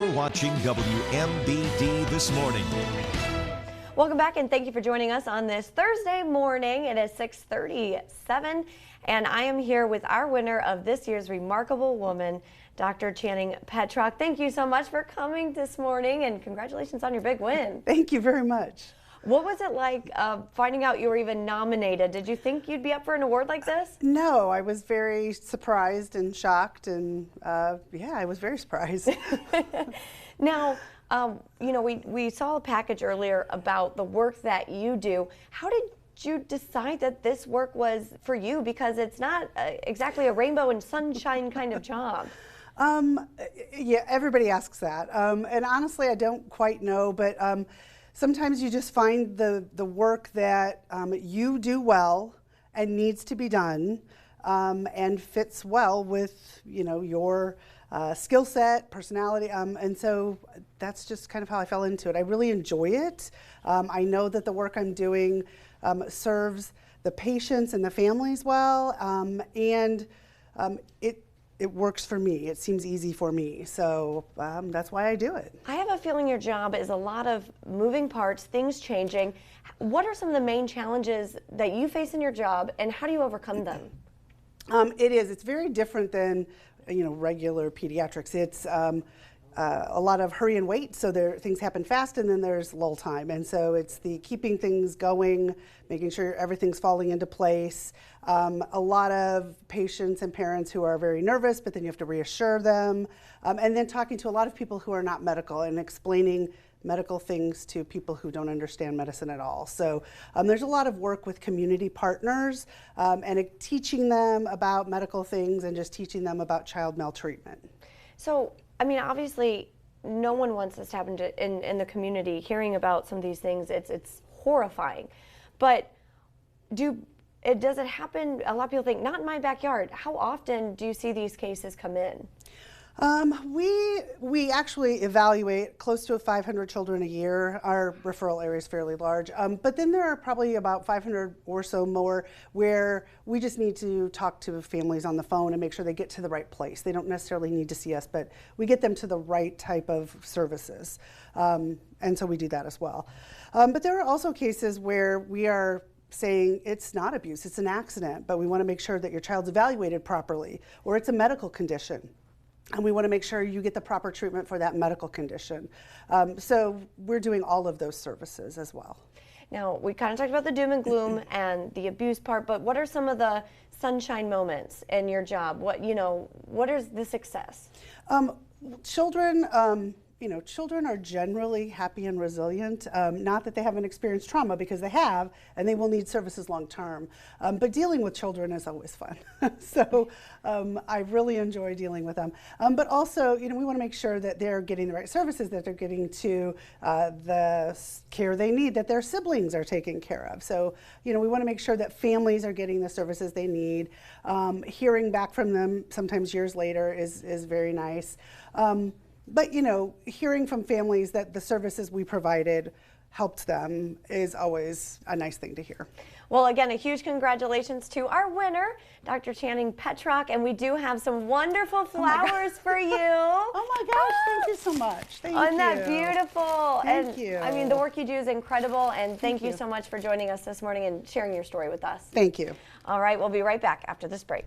You're watching WMBD This Morning. Welcome back and thank you for joining us on this Thursday morning. It is 6:37 and I am here with our winner of this year's Remarkable Woman, Dr. Channing Petrak. Thank you so much for coming this morning and congratulations on your big win. Thank you very much. What was it like finding out you were even nominated? Did you think you'd be up for an award like this? No, I was very surprised and shocked, and yeah, I was very surprised. Now, you know, we saw a package earlier about the work that you do. How did you decide that this work was for you? Because it's not exactly a rainbow and sunshine kind of job. Yeah, everybody asks that. And honestly, I don't quite know, but sometimes you just find the work that you do well and needs to be done and fits well with, you know, your skill set, personality, and so that's just kind of how I fell into it. I really enjoy it. I know that the work I'm doing serves the patients and the families well, and it works for me. It seems easy for me, so that's why I do it. I have a feeling your job is a lot of moving parts, things changing. What are some of the main challenges that you face in your job, and how do you overcome them? It's very different than, you know, regular pediatrics. It's a lot of hurry and wait, so things happen fast, and then there's lull time, and so it's the keeping things going, making sure everything's falling into place. A lot of patients and parents who are very nervous, but then you have to reassure them, and then talking to a lot of people who are not medical and explaining medical things to people who don't understand medicine at all. So there's a lot of work with community partners and teaching them about medical things and just teaching them about child maltreatment. So, I mean, obviously, no one wants this to happen in the community. Hearing about some of these things, it's horrifying. But does it happen? A lot of people think, not in my backyard. How often do you see these cases come in? We actually evaluate close to 500 children a year. Our referral area is fairly large, but then there are probably about 500 or so more where we just need to talk to families on the phone and make sure they get to the right place. They don't necessarily need to see us, but we get them to the right type of services, and so we do that as well. But there are also cases where we are saying it's not abuse, it's an accident, but we want to make sure that your child's evaluated properly, or it's a medical condition. And we want to make sure you get the proper treatment for that medical condition. So we're doing all of those services as well. Now, we kind of talked about the doom and gloom and the abuse part, but what are some of the sunshine moments in your job? What is the success? Children are generally happy and resilient. Not that they haven't experienced trauma, because they have, and they will need services long term. But dealing with children is always fun. So I really enjoy dealing with them. But also, we want to make sure that they're getting the right services, that they're getting to the care they need, that their siblings are taken care of. So, we want to make sure that families are getting the services they need. Hearing back from them sometimes years later is very nice. But, hearing from families that the services we provided helped them is always a nice thing to hear. Well, again, a huge congratulations to our winner, Dr. Channing Petrak, and we do have some wonderful flowers for you. Oh my gosh, thank you so much. Thank you. Isn't that beautiful? Thank you. I mean, the work you do is incredible, and thank you so much for joining us this morning and sharing your story with us. Thank you. All right, we'll be right back after this break.